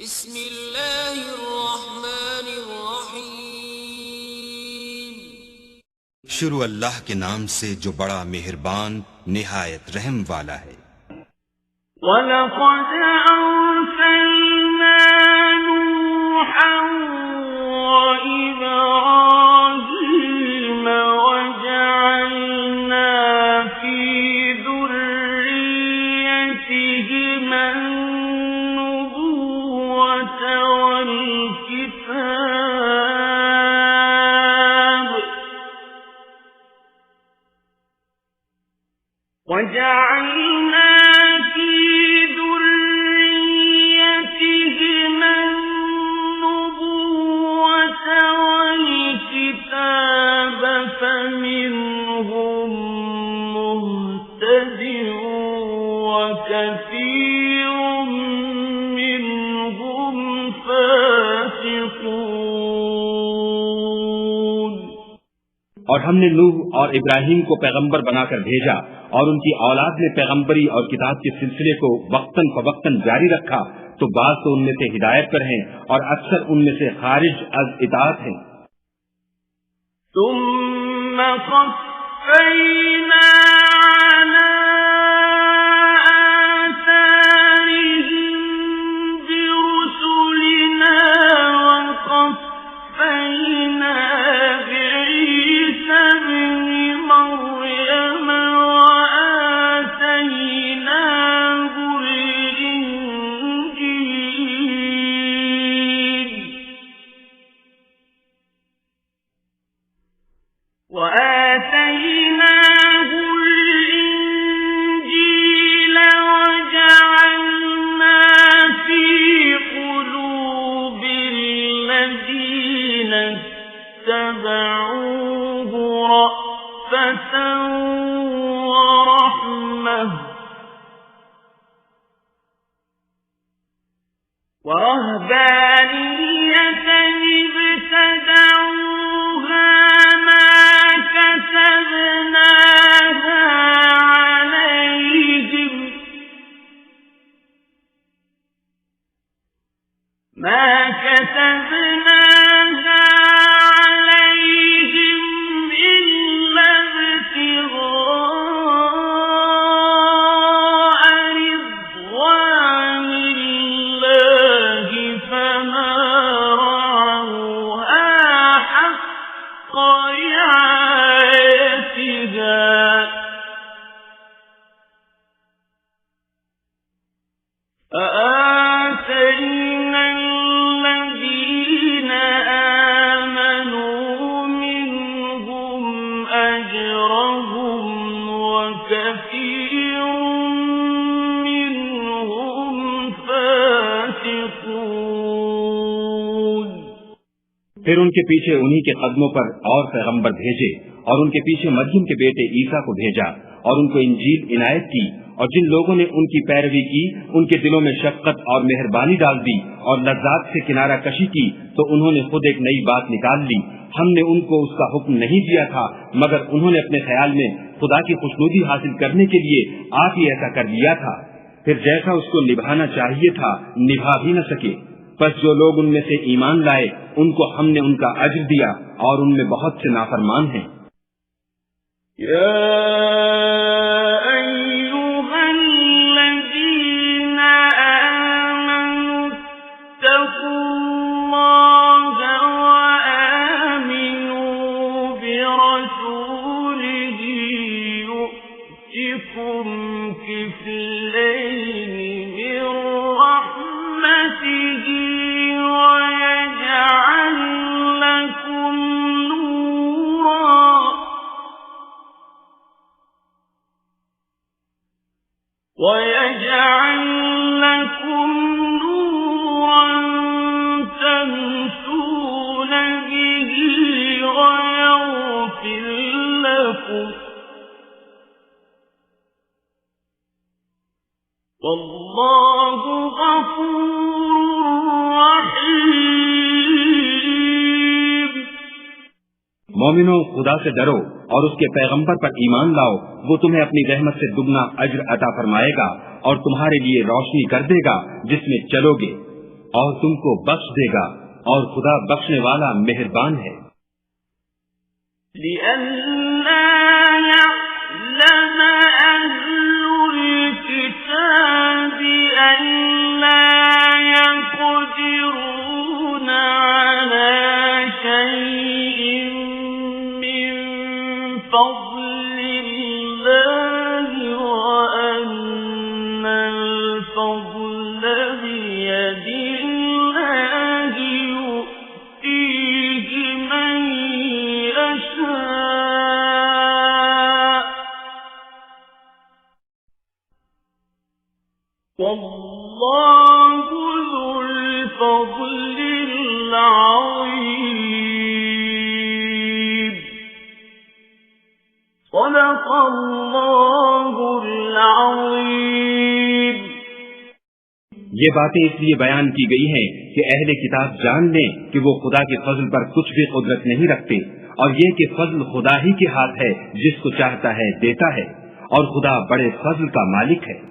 बिस्मिल्लाहिर्रहमानिर्रहीम। शुरू अल्लाह के नाम से जो बड़ा मेहरबान निहायत रहम वाला है। वलक़द अर्सलना नूहन व इब्राहीम वजअलना फी दुर्रिय्यतिहिमा अन्नुबुव्वत वल किताब वजअलना فمنهم مهتد وكثير منهم فاسقون। और हमने नूह और इब्राहिम को पैगंबर बनाकर भेजा और उनकी औलाद ने पैगंबरी और किताब के सिलसिले को वक्तन फवक्तन जारी रखा, तो बाज़ तो उनमें से हिदायत पर हैं और अक्सर उनमें से खारिज अज इताअत हैं। ثم قفينا على آثارهم برسلنا وقفينا بعيسى ابن مريم وآتيناه الإنجيل وجعلنا في قلوب الذين اتبعوه رأفة ورحمة ورهبانية ابتدعوها ما كتبناها عليهم إلا ابتغاء رضوان الله فما رعوها حق رعايتها فآتينا الذين آمنوا منهم أجرهم وكثير منهم فاسقون। फिर उनके पीछे उन्हीं के कदमों पर और पैगंबर भेजे और उनके पीछे मरियम के बेटे ईसा को भेजा और उनको इंजील इनायत की, और जिन लोगों ने उनकी पैरवी की उनके दिलों में शफकत और मेहरबानी डाल दी और लज्जात से किनारा कशी की, तो उन्होंने खुद एक नई बात निकाल ली। हमने उनको उसका हुक्म नहीं दिया था, मगर उन्होंने अपने ख्याल में खुदा की खुशनुदी हासिल करने के लिए आप ही ऐसा कर लिया था। फिर जैसा उसको निभाना चाहिए था निभा भी न सके। बस जो लोग उनमें से ईमान लाए उनको हमने उनका अज्र दिया और उनमें बहुत से नाफरमान हैं। ويجعل لكم نورا تمشون به ويغفر لكم والله غفور رحيم। मोमिनो, खुदा से डरो और उसके पैगंबर पर ईमान लाओ, वो तुम्हें अपनी रहमत से दुगना अज्र अता फरमाएगा और तुम्हारे लिए रोशनी कर देगा जिसमें चलोगे। और तुमको बख्श देगा, और खुदा बख्शने वाला मेहरबान है। لئلا يعلم أهل الكتاب ألا يقدرون على شيء من فضل الله وأن الفضل بيد الله يؤتيه من يشاء والله ذو الفضل العظيم صدق الله العظيم। ये बातें इसलिए बयान की गई हैं कि अहले किताब जान लें कि वो खुदा के फजल पर कुछ भी कुदरत नहीं रखते, और ये कि फजल खुदा ही के हाथ है, जिसको चाहता है देता है, और खुदा बड़े फजल का मालिक है।